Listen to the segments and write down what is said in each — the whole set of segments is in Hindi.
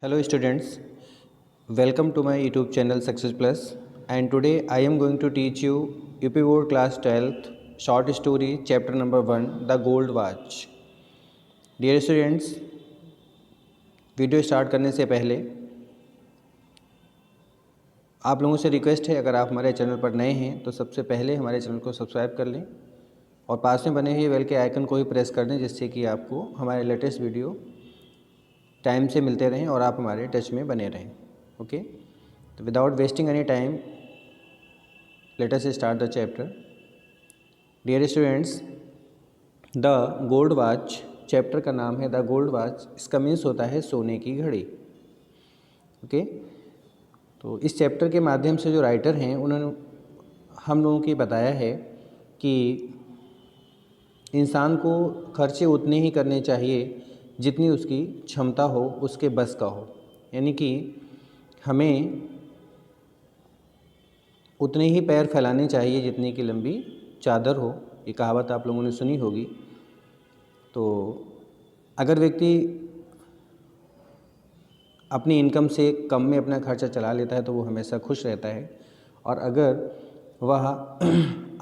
Hello students, welcome to my YouTube channel Success Plus, and today I am going to teach you UP Board Class 12th short story chapter number 1 The Gold Watch. Dear students, video start करने से पहले आप लोगों से रिक्वेस्ट है, अगर आप हमारे चैनल पर नए हैं तो सबसे पहले हमारे चैनल को सब्सक्राइब कर लें और पास में बने हुए बेल के आइकन को भी प्रेस कर दें, जिससे कि आपको हमारे लेटेस्ट वीडियो टाइम से मिलते रहें और आप हमारे टच में बने रहें. ओके, तो without wasting any time let us start the chapter. Dear students, the gold watch chapter का नाम है द गोल्ड वॉच. इसका मीन्स होता है सोने की घड़ी. ओके, तो इस चैप्टर के माध्यम से जो राइटर हैं उन्होंने हम लोगों को बताया है कि इंसान को खर्चे उतने ही करने चाहिए जितनी उसकी क्षमता हो, उसके बस का हो. यानी कि हमें उतने ही पैर फैलाने चाहिए जितनी की लंबी चादर हो. ये कहावत आप लोगों ने सुनी होगी. तो अगर व्यक्ति अपनी इनकम से कम में अपना खर्चा चला लेता है तो वो हमेशा खुश रहता है, और अगर वह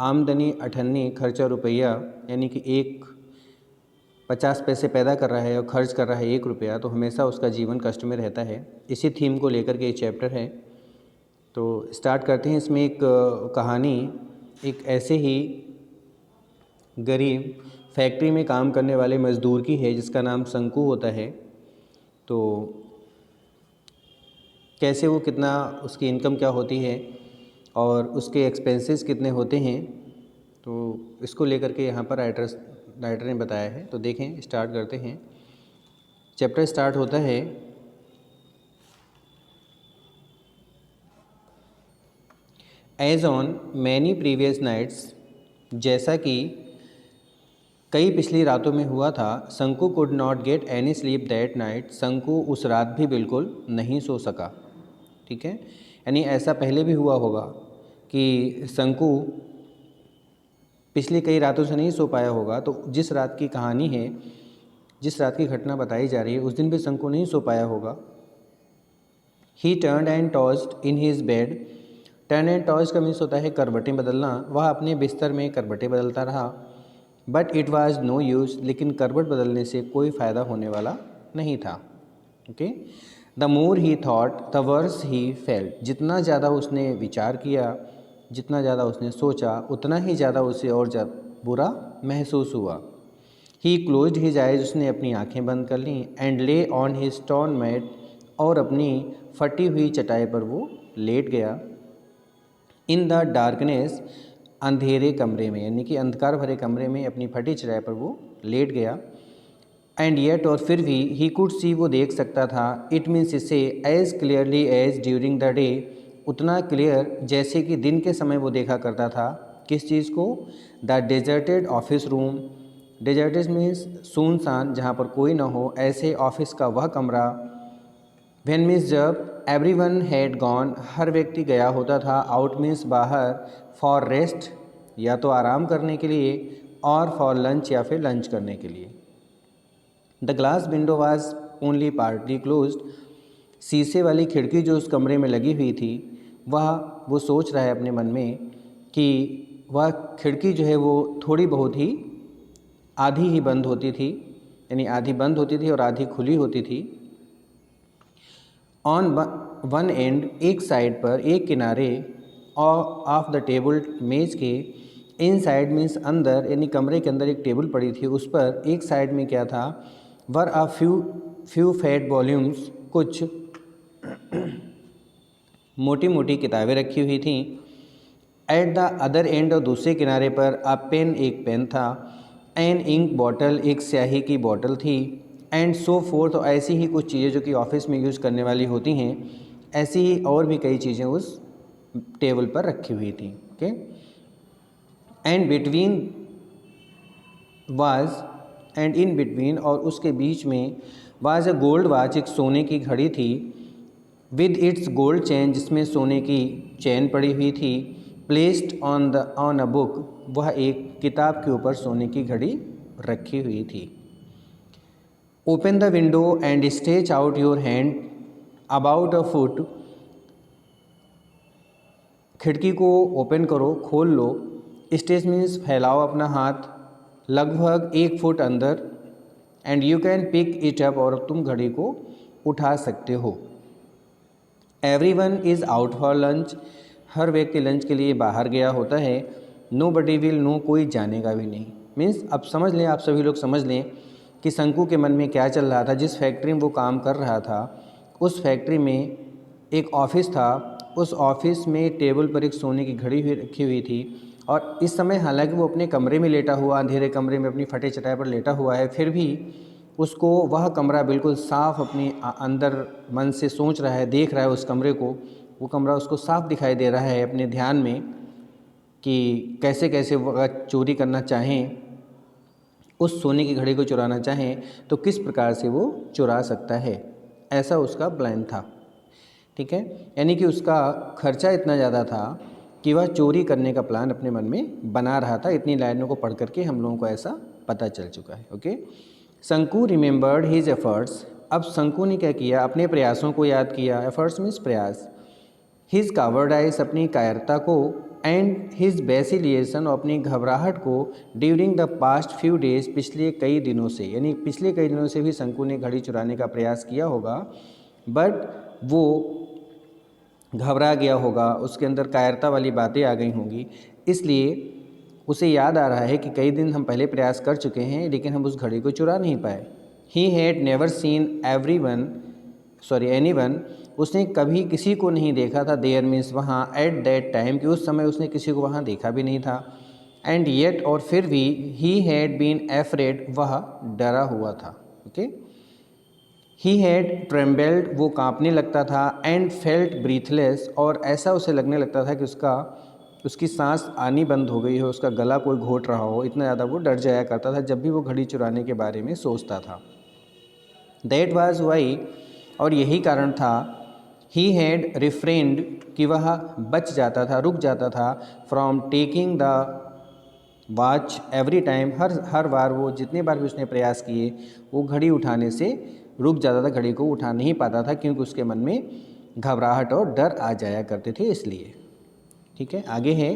आमदनी अठन्नी खर्चा रुपया यानी कि 50 पैसे पैदा कर रहा है और खर्च कर रहा है 1 रुपया, तो हमेशा उसका जीवन कष्ट में रहता है. इसी थीम को लेकर के ये चैप्टर है. तो स्टार्ट करते हैं. इसमें एक कहानी एक ऐसे ही गरीब फैक्ट्री में काम करने वाले मज़दूर की है जिसका नाम शंकु होता है. तो कैसे वो कितना उसकी इनकम क्या होती है और उसके एक्सपेंसेस कितने होते हैं, तो इसको लेकर के यहाँ पर राइटर ने बताया है. तो देखें, स्टार्ट करते हैं. चैप्टर स्टार्ट होता है as on many previous nights. जैसा कि कई पिछली रातों में हुआ था. Shanku could not get any sleep that night. Shanku उस रात भी बिल्कुल नहीं सो सका. ठीक है, यानी ऐसा पहले भी हुआ होगा कि शंकु पिछली कई रातों से नहीं सो पाया होगा. तो जिस रात की कहानी है, जिस रात की घटना बताई जा रही है, उस दिन भी शंकु नहीं सो पाया होगा. ही turned and tossed in his bed. Turn and toss का मीन्स होता है करवटें बदलना. वह अपने बिस्तर में करवटें बदलता रहा. But it was no use. लेकिन करवट बदलने से कोई फ़ायदा होने वाला नहीं था. Okay, the more he thought the worse he felt. जितना ज़्यादा उसने विचार किया, जितना ज़्यादा उसने सोचा, उतना ही ज़्यादा उसे और बुरा महसूस हुआ. ही क्लोज्ड हिज आइज. उसने अपनी आँखें बंद कर लीं. एंड ले ऑन हिज टॉर्न मैट. और अपनी फटी हुई चटाई पर वो लेट गया. In the darkness. अंधेरे कमरे में, यानी कि अंधकार भरे कमरे में अपनी फटी चटाई पर वो लेट गया. एंड येट, और फिर भी, ही कुड सी, वो देख सकता था. इट मीन्स इसे as clearly as during the day. उतना क्लियर जैसे कि दिन के समय वो देखा करता था. किस चीज़ को? The deserted office room. Deserted means सुनसान, जहाँ पर कोई ना हो, ऐसे ऑफिस का वह कमरा. व्हेन मीन्स जब. Everyone had gone. हर व्यक्ति गया होता था. आउट मीन्स बाहर. फॉर रेस्ट, या तो आराम करने के लिए, और फॉर लंच, या फिर लंच करने के लिए. The glass window was only partly closed. शीशे वाली खिड़की जो उस कमरे में लगी हुई थी, वो सोच रहा है अपने मन में कि वह खिड़की जो है वो थोड़ी बहुत ही आधी ही बंद होती थी. यानी आधी बंद होती थी और आधी खुली होती थी. ऑन वन एंड, एक साइड पर, एक किनारे, ऑफ द टेबल, मेज़ के. इन साइड मीन्स अंदर, यानी कमरे के अंदर एक टेबल पड़ी थी. उस पर एक साइड में क्या था? वर अ फ्यू फैट वॉल्यूम्स. कुछ मोटी मोटी किताबें रखी हुई थीं. एट द अदर एंड, और दूसरे किनारे पर, अ पेन, एक पेन था. एन इंक बॉटल, एक स्याही की बॉटल थी. एंड सो फोर्थ, और ऐसी ही कुछ चीज़ें जो कि ऑफिस में यूज़ करने वाली होती हैं, ऐसी ही और भी कई चीज़ें उस टेबल पर रखी हुई थी. Okay, and between was, and in between, और उसके बीच में, वाज अ गोल्ड वॉच, एक सोने की घड़ी थी. विद इट्स गोल्ड चेन, जिसमें सोने की चैन पड़ी हुई थी. प्लेस्ड ऑन अ बुक, वह एक किताब के ऊपर सोने की घड़ी रखी हुई थी. Open the window and stretch out your hand. About a foot, खिड़की को ओपन करो, खोल लो। स्टेज मीन्स फैलाओ अपना हाथ लगभग 1 फुट अंदर। And you can pick it up, और तुम घड़ी को उठा सकते हो। Everyone is out for lunch, हर व्यक्ति लंच के लिए बाहर गया होता है। नो बडी विल नो, कोई जानेगा भी नहीं। मीन्स अब समझ लें, आप सभी लोग समझ लें कि शंकु के मन में क्या चल रहा था। जिस फैक्ट्री में वो काम कर रहा था, उस फैक्ट्री में एक ऑफिस था। उस ऑफिस में टेबल पर एक सोने की घड़ी रखी हुई थी, और इस समय हालांकि वो अपने कमरे में लेटा हुआ, अंधेरे कमरे में अपनी फटे चटाई पर लेटा हुआ है, फिर भी उसको वह कमरा बिल्कुल साफ़ अपने अंदर मन से सोच रहा है, देख रहा है उस कमरे को। वो कमरा उसको साफ दिखाई दे रहा है अपने ध्यान में कि कैसे कैसे वो अगर चोरी करना चाहें, उस सोने की घड़ी को चुराना चाहें, तो किस प्रकार से वो चुरा सकता है। ऐसा उसका प्लान था। ठीक है, यानी कि उसका खर्चा इतना ज़्यादा था कि वह चोरी करने का प्लान अपने मन में बना रहा था। इतनी लाइनों को पढ़ करके हम लोगों को ऐसा पता चल चुका है। ओके, शंकु रिमेंबर्ड हिज एफर्ट्स। अब शंकु ने क्या किया, अपने प्रयासों को याद किया। एफर्ट्स मीन्स प्रयास। हिज कावर्डाइज, अपनी कायरता को। एंड हिज वैसिलिएशन, और अपनी घबराहट को। During the past few days, पिछले कई दिनों से, यानी पिछले कई दिनों से भी शंकु ने घड़ी चुराने का प्रयास किया होगा, बट वो घबरा गया होगा, उसके अंदर कायरता वाली बातें आ गई होंगी, इसलिए उसे याद आ रहा है कि कई दिन हम पहले प्रयास कर चुके हैं, लेकिन हम उस घड़ी को चुरा नहीं पाए। He had never seen anyone, उसने कभी किसी को नहीं देखा था। देयर मीन्स वहाँ, एट दैट टाइम, कि उस समय उसने किसी को वहाँ देखा भी नहीं था। एंड येट, और फिर भी, ही हैड बीन एफ्रेड, वह डरा हुआ था। ओके, ही हैड ट्रेम्बल्ड, वो कांपने लगता था। एंड फेल्ट ब्रीथलेस, और ऐसा उसे लगने लगता था कि उसकी सांस आनी बंद हो गई हो, उसका गला कोई घोट रहा हो, इतना ज़्यादा वो डर जाया करता था जब भी वो घड़ी चुराने के बारे में सोचता था। दैट वाज वाई, और यही कारण था। ही हैड रिफ्रेंड, कि वह बच जाता था, रुक जाता था। From taking the watch every time, हर बार, वो जितने बार भी उसने प्रयास किए, वो घड़ी उठाने से रुक जाता था, घड़ी को उठा नहीं पाता था, क्योंकि उसके मन में घबराहट और डर आ जाया करते थे, इसलिए। ठीक है, आगे है,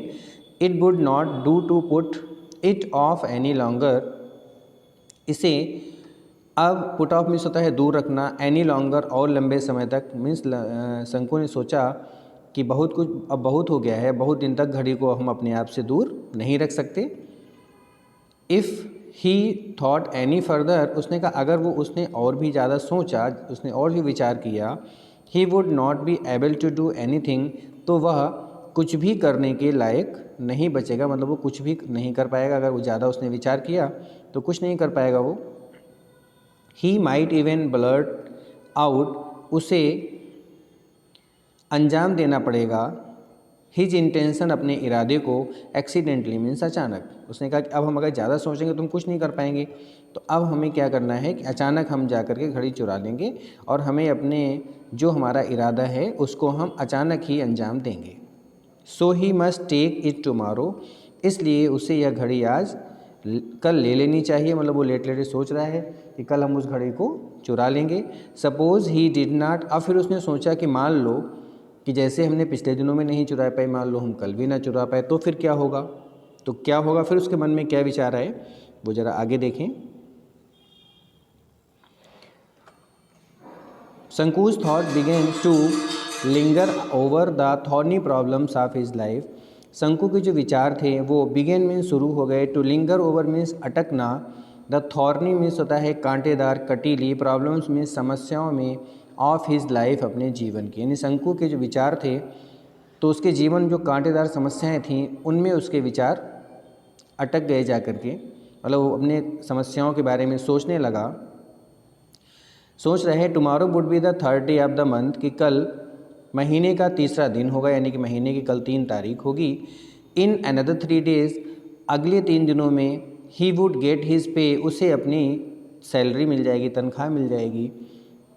it would not do to put it off any longer, इसे अब पुट ऑफ मीन्स होता है दूर रखना, एनी लॉन्गर, और लंबे समय तक। मीन्स शंकु ने सोचा कि अब बहुत हो गया है, बहुत दिन तक घड़ी को हम अपने आप से दूर नहीं रख सकते। If he thought any further, उसने कहा अगर उसने और भी ज़्यादा सोचा, उसने और भी विचार किया, he would not be able to do anything, तो वह कुछ भी करने के लायक नहीं बचेगा, मतलब वो कुछ भी नहीं कर पाएगा। अगर वो ज़्यादा उसने विचार किया तो कुछ नहीं कर पाएगा वो। He might even blurt out, उसे अंजाम देना पड़ेगा। हिज इंटेंशन, अपने इरादे को। एक्सीडेंटली मीन्स अचानक। उसने कहा कि अब हम अगर ज़्यादा सोचेंगे तो हम कुछ नहीं कर पाएंगे, तो अब हमें क्या करना है कि अचानक हम जा कर के घड़ी चुरा लेंगे, और हमें अपने जो हमारा इरादा है उसको हम अचानक ही अंजाम देंगे। So he must take it tomorrow, इसलिए उसे यह घड़ी कल ले लेनी चाहिए। मतलब वो लेट लेटे सोच रहा है कि कल हम उस घड़ी को चुरा लेंगे। सपोज़ ही डिड नॉट, अब फिर उसने सोचा कि मान लो कि जैसे हमने पिछले दिनों में नहीं चुरा पाए, मान लो हम कल भी ना चुरा पाए, तो फिर क्या होगा। तो क्या होगा फिर उसके मन में क्या विचार आए, वो ज़रा आगे देखें। शंकु's thought began to linger over the thorny problems of his life। शंकु के जो विचार थे वो बिगेन मीन्स शुरू हो गए, टू लिंगर ओवर मीन्स अटकना, द थॉर्नी मीन्स होता है कांटेदार, कटीली, प्रॉब्लम्स मीन्स समस्याओं में, ऑफ हिज लाइफ, अपने जीवन की। यानी शंकु के जो विचार थे, तो उसके जीवन में जो कांटेदार समस्याएं थीं, उनमें उसके विचार अटक गए जा कर के, मतलब वो अपने समस्याओं के बारे में सोचने लगा। सोच रहे tomorrow would be the 3rd day of the month, कि कल महीने का तीसरा दिन होगा, यानी कि महीने की कल 3 तारीख होगी। इन अनदर 3 डेज, अगले 3 दिनों में, he would get his pay, उसे अपनी सैलरी मिल जाएगी, तनख्वाह मिल जाएगी।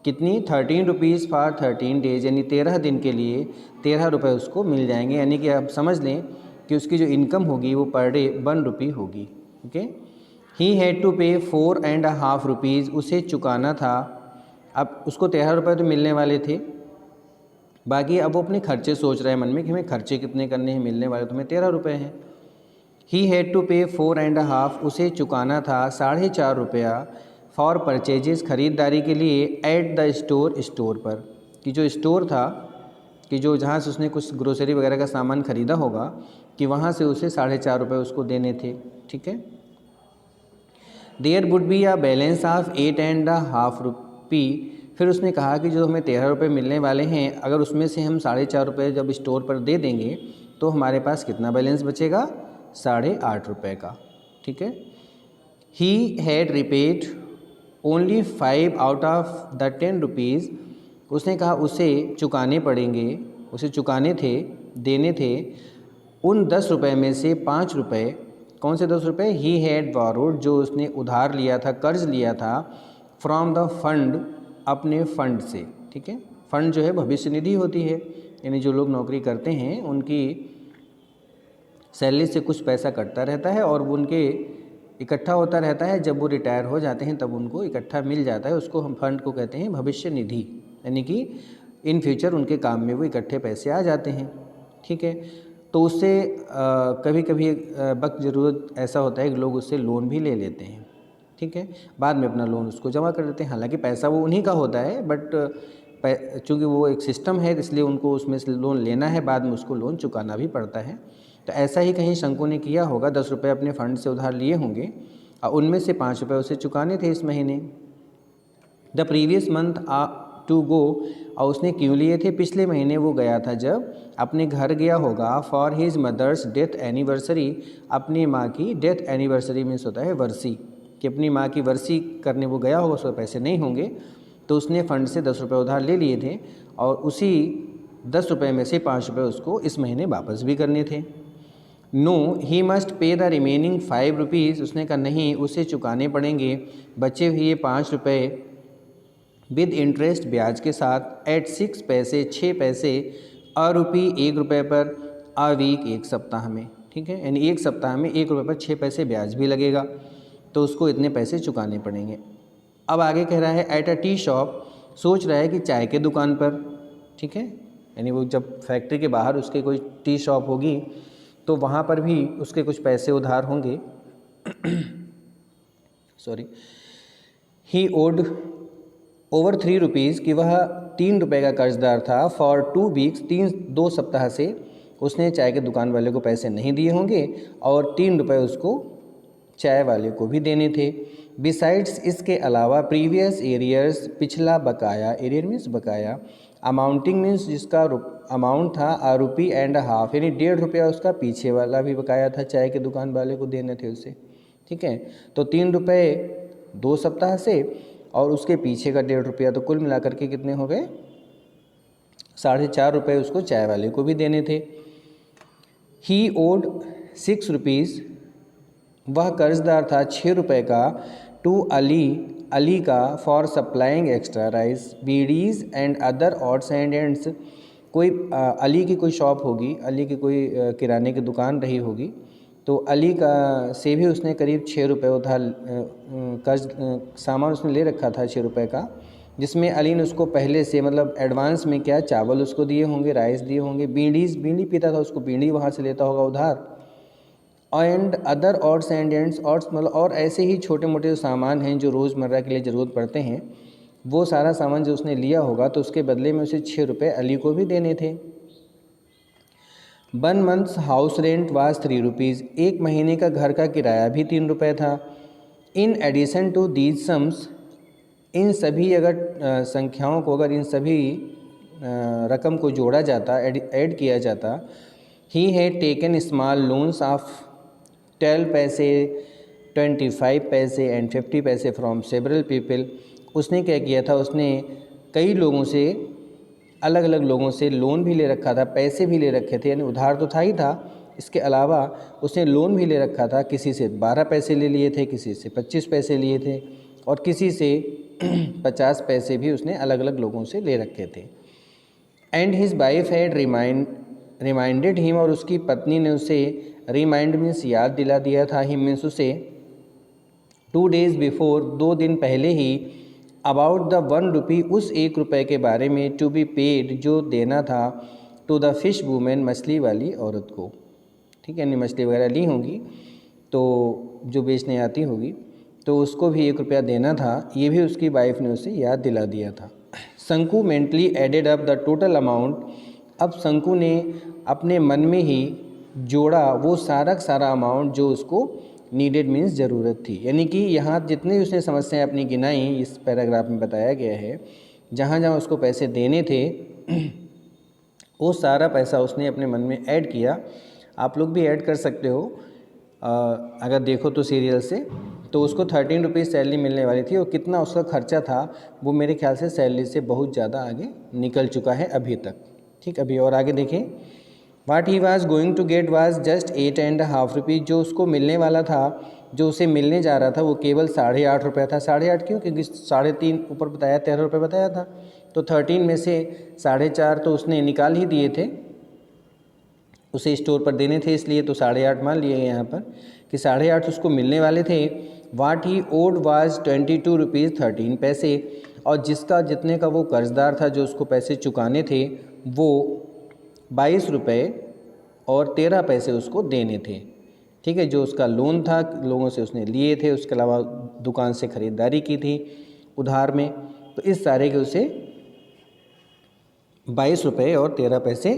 कितनी, 13 रुपीज़ फॉर 13 डेज, यानी 13 दिन के लिए 13 रुपये उसको मिल जाएंगे। यानी कि आप समझ लें कि उसकी जो इनकम होगी वो पर डे 1 रुपी होगी। ओके, ही हैड टू पे 4.5 रुपीज़, उसे चुकाना था। अब उसको 13 रुपये तो मिलने वाले थे, बाकी अब वो अपने खर्चे सोच रहे हैं मन में कि हमें खर्चे कितने करने हैं, मिलने वाले तो हमें 13 रुपये हैं। ही हैड टू पे 4.5, उसे चुकाना था 4.5 रुपया फॉर परचेजेस, ख़रीदारी के लिए, एट द स्टोर, स्टोर पर, कि जो स्टोर था, कि जो जहाँ से उसने कुछ ग्रोसरी वगैरह का सामान ख़रीदा होगा, कि वहाँ से उसे 4.5 रुपये उसको देने थे। ठीक है। There would be a balance of 8.5 rupee. फिर उसने कहा कि जो हमें 13 रुपये मिलने वाले हैं, अगर उसमें से हम 4.5 रुपये जब स्टोर पर दे देंगे तो हमारे पास कितना बैलेंस बचेगा, 8.5 रुपये का। ठीक है। He had repaid only 5 out of the 10 rupees. उसने कहा उसे चुकाने पड़ेंगे, उसे चुकाने थे, देने थे उन 10 रुपये में से 5 रुपये। कौन से 10 रुपये? ही हैड बोरोड, जो उसने उधार लिया था, कर्ज लिया था, फ्रॉम द फंड, अपने फंड से। ठीक है। फंड जो है भविष्य निधि होती है, यानी जो लोग नौकरी करते हैं उनकी सैलरी से कुछ पैसा कटता रहता है और वो उनके इकट्ठा होता रहता है, जब वो रिटायर हो जाते हैं तब उनको इकट्ठा मिल जाता है, उसको हम फंड को कहते हैं भविष्य निधि, यानी कि इन फ्यूचर उनके काम में वो इकट्ठे पैसे आ जाते हैं। ठीक है। तो उससे कभी कभी वक्त ज़रूरत ऐसा होता है कि लोग उससे लोन भी ले लेते हैं। ठीक है। बाद में अपना लोन उसको जमा कर देते हैं, हालांकि पैसा वो उन्हीं का होता है, बट चूँकि वो एक सिस्टम है इसलिए उनको उसमें से लोन लेना है, बाद में उसको लोन चुकाना भी पड़ता है। तो ऐसा ही कहीं शंकु ने किया होगा, 10 रुपये अपने फंड से उधार लिए होंगे और उनमें से 5 रुपये उसे चुकाने थे इस महीने। The previous month to go, और उसने क्यों लिए थे? पिछले महीने वो गया था जब अपने घर गया होगा, for his mother's death anniversary, अपनी माँ की डेथ एनिवर्सरी मीन्स होता है वर्षी, कि अपनी माँ की वर्षी करने वो गया होगा, उसके पैसे नहीं होंगे तो उसने फ़ंड से 10 रुपये उधार ले लिए थे और उसी 10 रुपये में से 5 रुपये उसको इस महीने वापस भी करने थे। No he must pay the remaining 5 rupees, उसने कहा नहीं, उसे चुकाने पड़ेंगे बचे हुए 5 रुपये विद इंटरेस्ट, ब्याज के साथ, एट 6 पैसे, 6 पैसे, अ रुपी, 1 रुपये पर, अ वीक, 1 सप्ताह में। ठीक है। यानी 1 सप्ताह में 1 रुपये पर 6 पैसे ब्याज भी लगेगा, तो उसको इतने पैसे चुकाने पड़ेंगे। अब आगे कह रहा है एट अ टी शॉप, सोच रहा है कि चाय के दुकान पर। ठीक है। यानी वो जब फैक्ट्री के बाहर उसके कोई टी शॉप होगी तो वहाँ पर भी उसके कुछ पैसे उधार होंगे। सॉरी। ही ओड ओवर 3 रुपीज़, कि वह 3 रुपये का कर्जदार था, फॉर 2 वीक्स, 2 सप्ताह से उसने चाय के दुकान वाले को पैसे नहीं दिए होंगे और 3 रुपये उसको चाय वाले को भी देने थे। बिसाइड्स, इसके अलावा, प्रीवियस एरियर्स, पिछला बकाया, एरियर मीन्स बकाया, अमाउंटिंग मीन्स जिसका अमाउंट था, ₹1.5, यानी 1.5 रुपया उसका पीछे वाला भी बकाया था, चाय के दुकान वाले को देने थे उसे। ठीक है। तो 3 रुपये 2 सप्ताह से और उसके पीछे का 1.5 रुपया, तो कुल मिलाकर के कितने हो गए? 4.5 रुपये उसको चाय वाले को भी देने थे। ही ओड 6 रुपीज़, वह कर्जदार था 6 रुपये का, टू अली, अली का, for supplying extra rice, bidis and other odds and ends. कोई अली की कोई शॉप होगी, अली की कोई किराने की दुकान रही होगी, तो अली का से भी उसने करीब 6 रुपये उधार कर्ज सामान उसने ले रखा था 6 रुपये का, जिसमें अली ने उसको पहले से मतलब एडवांस में क्या चावल उसको दिए होंगे, राइस दिए होंगे, बीड़ी पीता था, उसको बीड़ी वहाँ से लेता होगा उधार, and other odds and ends, odds मतलब और ऐसे ही छोटे मोटे जो सामान हैं जो रोज़मर्रा के लिए ज़रूरत पड़ते हैं, वो सारा सामान जो उसने लिया होगा तो उसके बदले में उसे 6 रुपये अली को भी देने थे। 1 months house rent was 3 rupees, 1 महीने का घर का किराया भी 3 रुपये था। In addition to these sums, इन सभी अगर संख्याओं को, अगर इन सभी रकम को जोड़ा जाता, ऐड किया जाता, he had taken small loans of 12 पैसे, 25 पैसे एंड 50 पैसे फ्रॉम सेवरल पीपल। उसने क्या किया था? उसने कई लोगों से, अलग अलग लोगों से लोन भी ले रखा था, पैसे भी ले रखे थे, यानी उधार तो था ही था, इसके अलावा उसने लोन भी ले रखा था। किसी से 12 पैसे ले लिए थे, किसी से 25 पैसे लिए थे और किसी से 50 पैसे भी उसने अलग अलग लोगों से ले रखे थे। And his wife had reminded him, और उसकी पत्नी ने उसे, रिमाइंड मीन्स याद दिला दिया था, हिम मीन्स उसे, 2 days बिफोर, 2 दिन पहले ही, अबाउट द 1 रुपी, उस 1 रुपये के बारे में, टू बी पेड, जो देना था, टू द फिश वूमेन, मछली वाली औरत को। ठीक है, यानी मछली वगैरह ली होंगी तो जो बेचने आती होगी तो उसको भी 1 रुपया देना था, ये भी उसकी वाइफ ने उसे याद दिला दिया था। Shanku mentally added up the total amount, अब शंकु ने अपने मन में ही जोड़ा वो सारा सारा अमाउंट जो उसको नीडेड मीन्स ज़रूरत थी। यानी कि यहाँ जितनी उसने समस्याएं अपनी गिनाई इस पैराग्राफ में बताया गया है, जहाँ जहाँ उसको पैसे देने थे वो सारा पैसा उसने अपने मन में ऐड किया। आप लोग भी ऐड कर सकते हो अगर देखो तो सीरियल से। तो उसको 13 रुपीज़ सैलरी मिलने वाली थी और कितना उसका खर्चा था वो मेरे ख्याल से सैलरी से बहुत ज़्यादा आगे निकल चुका है अभी तक। ठीक, अभी और आगे देखें। What he was going to get was just 8.5 rupees, जो उसको मिलने वाला था, जो उसे मिलने जा रहा था वो केवल 8.5 रुपये था। 8.5 क्यों? क्योंकि 3.5 ऊपर बताया, 13 रुपये बताया था, तो 13 में से 4.5 तो उसने निकाल ही दिए थे, उसे स्टोर पर देने थे, इसलिए तो 8.5 मान लिए यहाँ पर कि 8.5 उसको मिलने वाले थे। वाट ही ओड वाज 22 रुपीज़ 13 पैसे, और जिसका जितने का वो कर्जदार था, जो उसको पैसे चुकाने थे, वो 22 रुपये और 13 पैसे उसको देने थे। ठीक है, जो उसका लोन था लोगों से उसने लिए थे, उसके अलावा दुकान से ख़रीदारी की थी उधार में, तो इस सारे के उसे 22 रुपये और 13 पैसे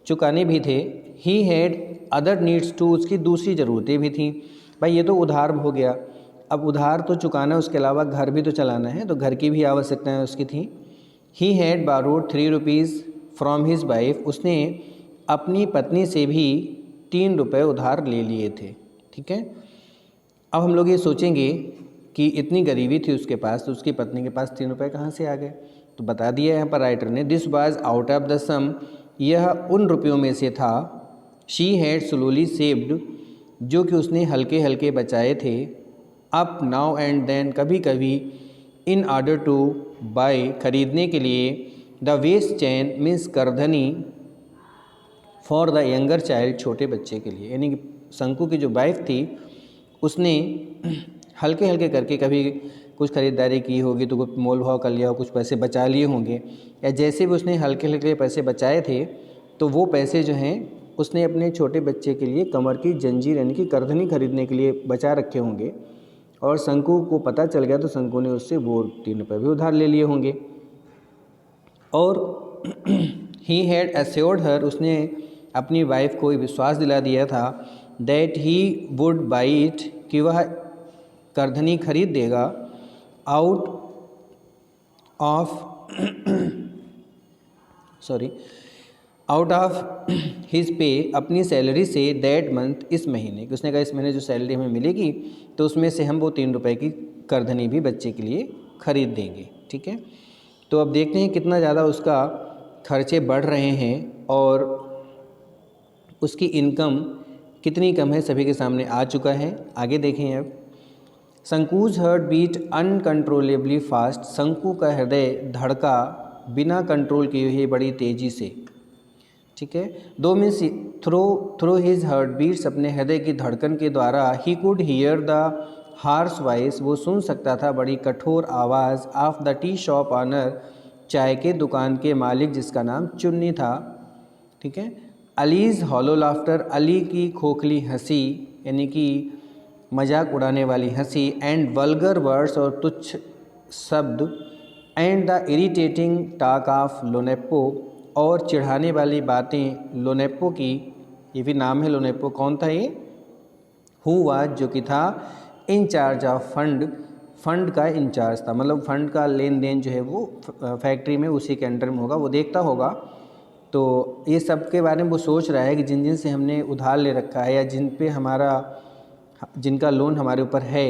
चुकाने भी थे। He had other needs too, उसकी दूसरी ज़रूरतें भी थीं। भाई ये तो उधार हो गया, अब उधार तो चुकाना, उसके अलावा घर भी तो चलाना है, तो घर की भी आवश्यकताएं उसकी थी। He had borrowed 3 rupees from his wife, उसने अपनी पत्नी से भी 3 रुपये उधार ले लिए थे। ठीक है, अब हम लोग ये सोचेंगे कि इतनी गरीबी थी उसके पास, तो उसकी पत्नी के पास 3 रुपये कहाँ से आ गए? तो बता दिया यहाँ पर राइटर ने, this was out of the sum, यह उन रुपयों में से था, शी हैड स्लोली सेव्ड, जो कि उसने हल्के हल्के बचाए थे, अप नाउ एंड देन, कभी कभी, इन ऑर्डर टू बाय, खरीदने के लिए, द वेस्ट चैन मीन्स करधनी, फॉर द यंगर चाइल्ड, छोटे बच्चे के लिए। यानी कि शंकु की जो वाइफ थी उसने हल्के हल्के करके कभी कुछ ख़रीदारी की होगी तो कुछ मोल भाव कर लिया हो, कुछ पैसे बचा लिए होंगे, या जैसे भी उसने हल्के हल्के पैसे बचाए थे तो वो पैसे जो हैं उसने अपने छोटे बच्चे के लिए कमर की जंजीर यानी कि करधनी खरीदने के लिए बचा रखे होंगे, और शंकु को पता चल गया तो शंकु ने उससे वो 3 रुपये भी उधार ले लिए होंगे। और ही हैड एश्योर्ड हर, उसने अपनी वाइफ को विश्वास दिला दिया था, that he would buy it, कि वह करधनी खरीद देगा, आउट ऑफ हिज पे, अपनी सैलरी से, दैट मंथ, इस महीने, कि उसने कहा इस महीने जो सैलरी हमें मिलेगी तो उसमें से हम वो 3 रुपये की करधनी भी बच्चे के लिए खरीद देंगे। ठीक है, तो अब देखते हैं कितना ज़्यादा उसका खर्चे बढ़ रहे हैं और उसकी इनकम कितनी कम है, सभी के सामने आ चुका है। आगे देखें अब। शंकुज हार्ट बीट अनकंट्रोलेबली फास्ट, शंकु का हृदय धड़का बिना कंट्रोल किए हुए बड़ी तेज़ी से। ठीक है, दो means through his heart beats, अपने हृदय की धड़कन के द्वारा, he could hear the harsh voice, वो सुन सकता था बड़ी कठोर आवाज़, of the tea shop owner, चाय के दुकान के मालिक जिसका नाम चुन्नी था। ठीक है, अलीज़ हॉलो लाफ्टर, अली की खोखली हंसी यानी कि मजाक उड़ाने वाली हंसी, एंड वल्गर वर्ड्स, और तुच्छ शब्द, and the irritating talk of लोनेप्पो, और चिढ़ाने वाली बातें लोनेप्पो की। ये भी नाम है लोनेप्पो, कौन था ये? हु वाज, जो कि था, इंचार्ज ऑफ फंड, फंड का इंचार्ज था, मतलब फंड का लेन देन जो है वो फैक्ट्री में उसी के अंडर में होगा, वो देखता होगा। तो ये सब के बारे में वो सोच रहा है कि जिन जिन से हमने उधार ले रखा है या जिन पे जिनका लोन हमारे ऊपर है,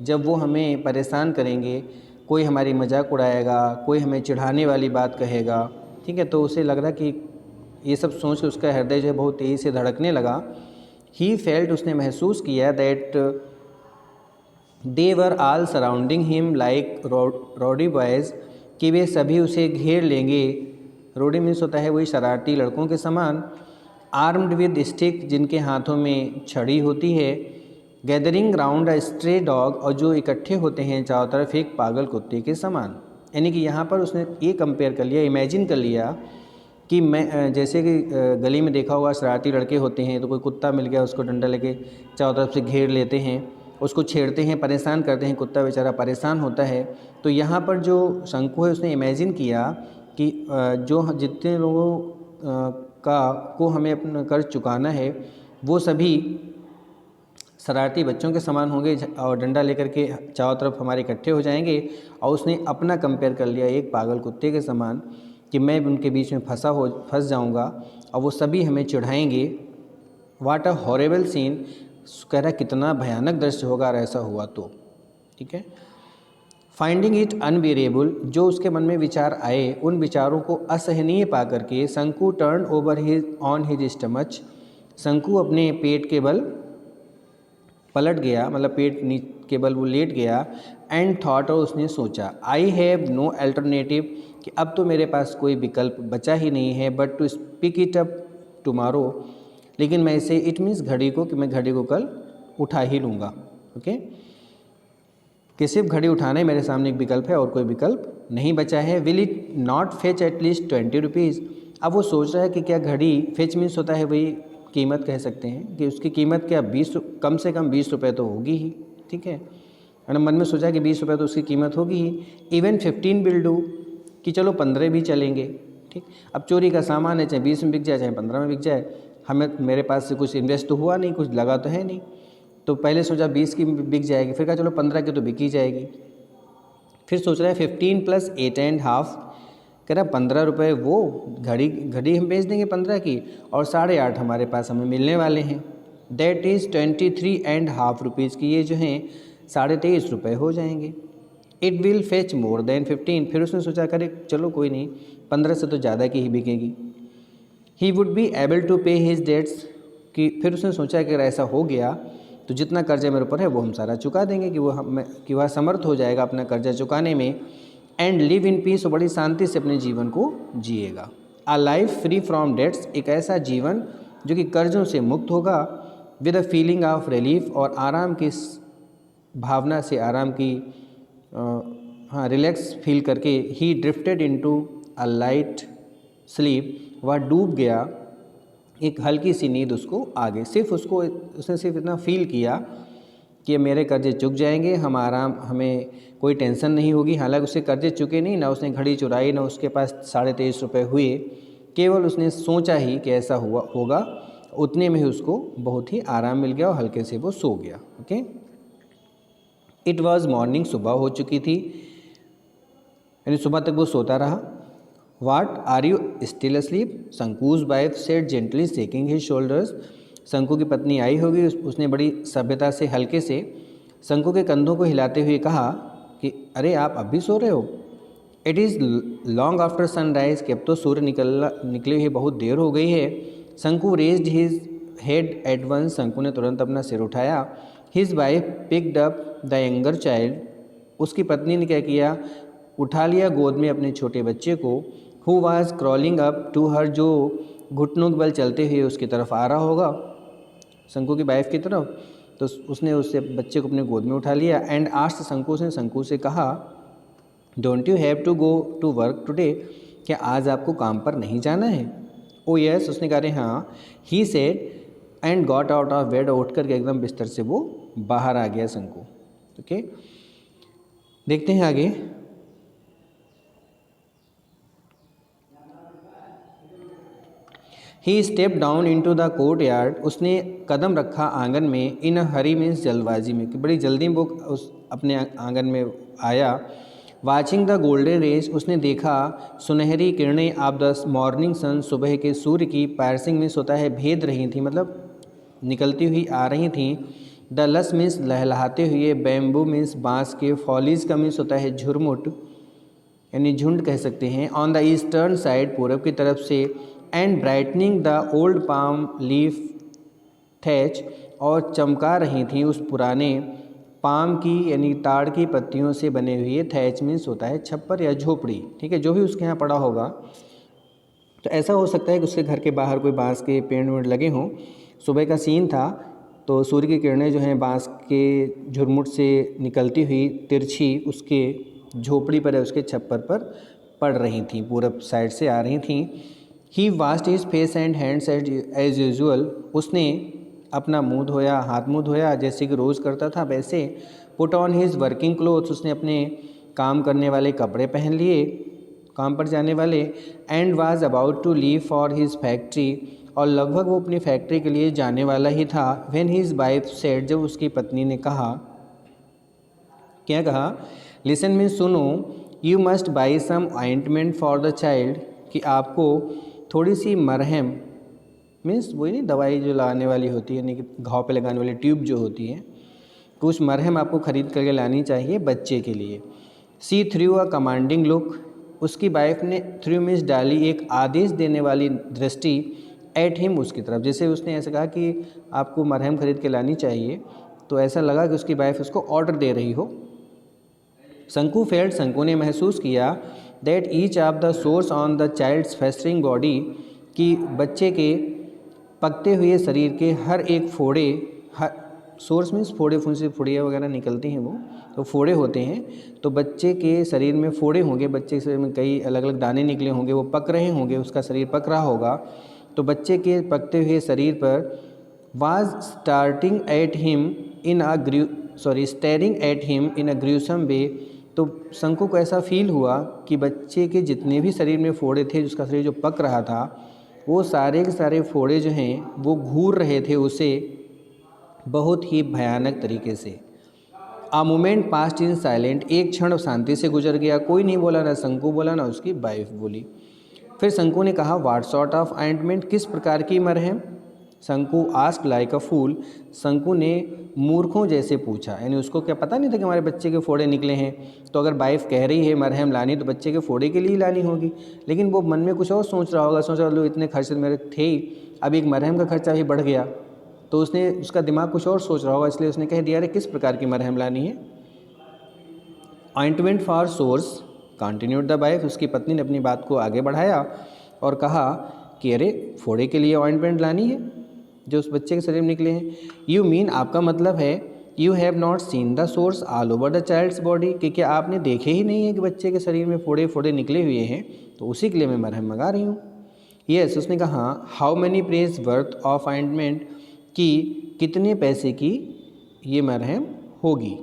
जब वो हमें परेशान करेंगे, कोई हमारी मजाक उड़ाएगा, कोई हमें चिढ़ाने वाली बात कहेगा, ठीक है, तो उसे लग रहा कि ये सब सोच के उसका हृदय जो है बहुत तेज़ी से धड़कने लगा। ही फेल्ट, उसने महसूस किया, that they were all surrounding him like rowdy boys, कि वे सभी उसे घेर लेंगे। रोडी मीन्स होता है वही शरारती लड़कों के समान। आर्म्ड विद स्टिक, जिनके हाथों में छड़ी होती है। गैदरिंग राउंड अ स्ट्रे डॉग, और जो इकट्ठे होते हैं चारों तरफ एक पागल कुत्ते के समान। यानी कि यहाँ पर उसने ये कंपेयर कर लिया, इमेजिन कर लिया कि मैं जैसे कि गली में देखा होगा शरारती लड़के होते हैं, तो कोई कुत्ता मिल गया उसको डंडा लेके चारों तरफ से घेर लेते हैं, उसको छेड़ते हैं, परेशान करते हैं, कुत्ता बेचारा परेशान होता है। तो यहाँ पर जो शंकु है उसने इमेजिन किया कि जो जितने लोगों को हमें अपना कर्ज चुकाना है वो सभी शरारती बच्चों के समान होंगे और डंडा लेकर के चारों तरफ हमारे इकट्ठे हो जाएंगे। और उसने अपना कंपेयर कर लिया एक पागल कुत्ते के समान कि मैं उनके बीच में फंस जाऊंगा और वो सभी हमें चिढ़ाएंगे। वाट अ हॉरेबल सीन, कह रहा कितना भयानक दृश्य होगा अगर ऐसा हुआ तो। ठीक है। फाइंडिंग इट अनबियरेबल, जो उसके मन में विचार आए उन विचारों को असहनीय पा करके शंकु turn over on his stomach, शंकु अपने पेट के बल पलट गया, मतलब पेट के बल वो लेट गया। एंड थॉट, और उसने सोचा, आई हैव नो अल्टरनेटिव, कि अब तो मेरे पास कोई विकल्प बचा ही नहीं है, but to speak it up tomorrow, लेकिन मैं इसे, इट मीन्स घड़ी को, कि मैं घड़ी को कल उठा ही लूँगा। ओके, कि सिर्फ घड़ी उठाना ही मेरे सामने एक विकल्प है और कोई विकल्प नहीं बचा है। Will it not fetch at least 20 rupees. अब वो सोच रहा है कि क्या घड़ी, फेच मीन्स होता है वही कीमत कह सकते हैं, कि उसकी कीमत क्या 20, कम से कम 20 रुपये तो होगी ही। ठीक है, मैंने मन में सोचा कि 20 रुपये तो उसकी कीमत होगी ही। इवन 15 विल डू, कि चलो 15 भी चलेंगे। ठीक, अब चोरी का सामान है, चाहे 20 में बिक जाए चाहे 15 में बिक जाए, हमें, मेरे पास से कुछ इन्वेस्ट तो हुआ नहीं, कुछ लगा तो है नहीं, तो पहले सोचा 20 की बिक जाएगी, फिर कहा चलो 15 की तो बिक ही जाएगी। फिर सोच रहा है 15 + 8.5, कह रहा 15 रुपये वो घड़ी हम बेच देंगे 15 की, और 8.5 हमारे पास हमें मिलने वाले हैं। दैट इज़ 23.5 रुपीज़ की, ये जो हैं 23.5 रुपये हो जाएंगे। It will fetch more than 15। फिर उसने सोचा करे चलो कोई नहीं, 15 से तो ज़्यादा की ही बिकेगी। He would be able to pay his debts, कि फिर उसने सोचा कि अगर ऐसा हो गया तो जितना कर्जा मेरे ऊपर है वो हम सारा चुका देंगे, कि वह समर्थ हो जाएगा अपना कर्जा चुकाने में। एंड लिव इन पीस, बड़ी शांति से अपने जीवन को जिएगा। आ लाइफ फ्री फ्रॉम डेट्स, एक ऐसा जीवन जो कि कर्जों से मुक्त होगा। With a feeling of relief, और आराम की भावना से, आराम की रिलैक्स फील करके, he drifted into a light sleep, वह डूब गया एक हल्की सी नींद उसको आ गई। उसने सिर्फ इतना फील किया कि मेरे कर्जे चुक जाएंगे, हमें कोई टेंशन नहीं होगी। हालांकि उसके कर्जे चुके नहीं, ना उसने घड़ी चुराई, ना उसके पास 23.5 रुपये हुए, केवल उसने सोचा ही कि ऐसा होगा, उतने में ही उसको बहुत ही आराम मिल गया और हल्के से वो सो गया। ओके, इट वॉज मॉर्निंग, सुबह हो चुकी थी, यानी सुबह तक वो सोता रहा। What are you still asleep, Shanku's wife said gently shaking his shoulders, Shanku की पत्नी आई होगी, उसने बड़ी सभ्यता से हल्के से शंकु के कंधों को हिलाते हुए कहा कि अरे आप अब भी सो रहे हो। It is long after sunrise, कि अब तो सूर्य निकले हुए बहुत देर हो गई है। Shanku raised his head at once, Shanku ने तुरंत अपना सिर उठाया। His wife picked up the younger child, उसकी पत्नी ने क्या किया, उठा लिया गोद में अपने छोटे बच्चे को। Who was crawling up to her, जो घुटनों के बल चलते हुए उसकी तरफ आ रहा होगा, शंकु की वाइफ की तरफ। तो उसने उससे बच्चे को अपने गोद में उठा लिया। एंड आस्क्ड, शंकु से कहा, don't you have to go to work today, क्या आज आपको काम पर नहीं जाना है? ओ यस, उसने कहा हाँ। He said and got out of bed, उठ करके एकदम बिस्तर से वो बाहर आ गया शंकु। ओके, देखते हैं आगे। He step down into the courtyard, उसने कदम रखा आंगन में। इन हरी मीन्स जल्दबाजी में, कि बड़ी जल्दी में वो उस अपने आंगन में आया। वाचिंग द गोल्डन रेज, उसने देखा सुनहरी किरणें ऑफ द मॉर्निंग सन, सुबह के सूर्य की। पार्सिंग मीन्स होता है भेद रही थी, मतलब निकलती हुई आ रही थी। द लस मीन्स लहलहाते हुए। बैम्बू मीन्स बाँस के। फॉलीज का मीन्स होता है झुरमुट, यानी झुंड कह सकते हैं। ऑन द ईस्टर्न साइड, पूरब की तरफ से। And brightening the old palm leaf thatch, और चमका रही थी उस पुराने पाम की, यानी ताड़ की पत्तियों से बने हुए। थैच मीन्स होता है छप्पर या झोपड़ी। ठीक है, जो भी उसके यहाँ पड़ा होगा। तो ऐसा हो सकता है कि उसके घर के बाहर कोई बांस के पेड़ वेड़ लगे हों। सुबह का सीन था, तो सूर्य की किरणें जो हैं बांस के झुरमुट से निकलती हुई तिरछी उसके झोपड़ी पर या उसके छप्पर पर पड़ रही थीं, पूरब साइड से आ रही थीं। He washed his face and hands as usual, उसने अपना मुंह धोया, हाथ मुंह धोया जैसे कि रोज़ करता था वैसे। Put on his working clothes, उसने अपने काम करने वाले कपड़े पहन लिए, काम पर जाने वाले। And was about to leave for his factory, और लगभग वो अपनी फैक्ट्री के लिए जाने वाला ही था। व्हेन हिज वाइफ सेड, जब उसकी पत्नी ने कहा, क्या कहा, लिसन मीन्स सुनो, you must buy some ointment for the child, कि आपको थोड़ी सी मरहम, मीन्स वही नहीं दवाई जो लगाने वाली होती है, यानी कि घाव पे लगाने वाली ट्यूब जो होती है, कुछ मरहम आपको ख़रीद करके लानी चाहिए बच्चे के लिए। सी थ्रू अ कमांडिंग लुक, उसकी वाइफ ने थ्रू मीन्स डाली एक आदेश देने वाली दृष्टि, एट हिम, उसकी तरफ। जैसे उसने ऐसे कहा कि आपको मरहम खरीद के लानी चाहिए, तो ऐसा लगा कि उसकी वाइफ उसको ऑर्डर दे रही हो। शंकु फेल्ट, शंकु ने महसूस किया, that each of the sores on the child's festering body, कि बच्चे के पकते हुए शरीर के हर एक फोड़े, हर सोर्स मीन्स फोड़े, फुंसी फुड़िया वगैरह निकलती हैं वो, तो फोड़े होते हैं। तो बच्चे के शरीर में फोड़े होंगे, बच्चे के शरीर में कई अलग अलग दाने निकले होंगे, वो पक रहे होंगे, उसका शरीर पक रहा होगा। तो बच्चे के पकते हुए शरीर पर was staring at him in a gruesome way, तो शंकु को ऐसा फील हुआ कि बच्चे के जितने भी शरीर में फोड़े थे, जिसका शरीर जो पक रहा था, वो सारे के सारे फोड़े जो हैं वो घूर रहे थे उसे बहुत ही भयानक तरीके से। आ मोमेंट पास्ट इन साइलेंट, एक क्षण शांति से गुजर गया, कोई नहीं बोला, ना शंकु बोला ना उसकी वाइफ बोली। फिर शंकु ने कहा, व्हाट सॉर्ट ऑफ ऑइंटमेंट, किस प्रकार की मरहम। शंकु आस्क्ड लाइक अ फूल, शंकु ने मूर्खों जैसे पूछा, यानी उसको क्या पता नहीं था कि हमारे बच्चे के फोड़े निकले हैं। तो अगर वाइफ कह रही है मरहम लानी, तो बच्चे के फोड़े के लिए ही लानी होगी, लेकिन वो मन में कुछ और सोच रहा होगा, सोच रहा लो इतने खर्चे मेरे थे ही, अब एक मरहम का खर्चा भी बढ़ गया, तो उसने, उसका दिमाग कुछ और सोच रहा होगा, इसलिए उसने कह दिया अरे किस प्रकार की मरहम लानी है। Ointment for source, continued the wife, उसकी पत्नी ने अपनी बात को आगे बढ़ाया और कहा कि अरे फोड़े के लिए ऑइंटमेंट लानी है जो उस बच्चे के शरीर में निकले हैं। यू मीन, आपका मतलब है, you have not seen the sores all over the child's body, कि क्या आपने देखे ही नहीं है कि बच्चे के शरीर में फोड़े फोड़े निकले हुए हैं, तो उसी के लिए मैं मरहम मंगा रही हूँ। यस, उसने कहा, how many praise worth of ointment, कि कितने पैसे की ये मरहम होगी।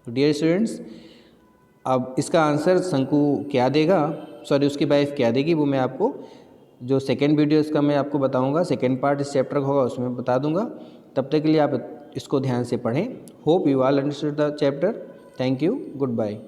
डियर स्टूडेंट्स, अब इसका आंसर शंकु क्या देगा, सॉरी उसकी वाइफ क्या देगी, वो मैं आपको जो सेकेंड वीडियो इसका मैं आपको बताऊंगा, सेकेंड पार्ट इस चैप्टर का होगा उसमें बता दूंगा। तब तक के लिए आप इसको ध्यान से पढ़ें। Hope you all understood the chapter. Thank you, good bye.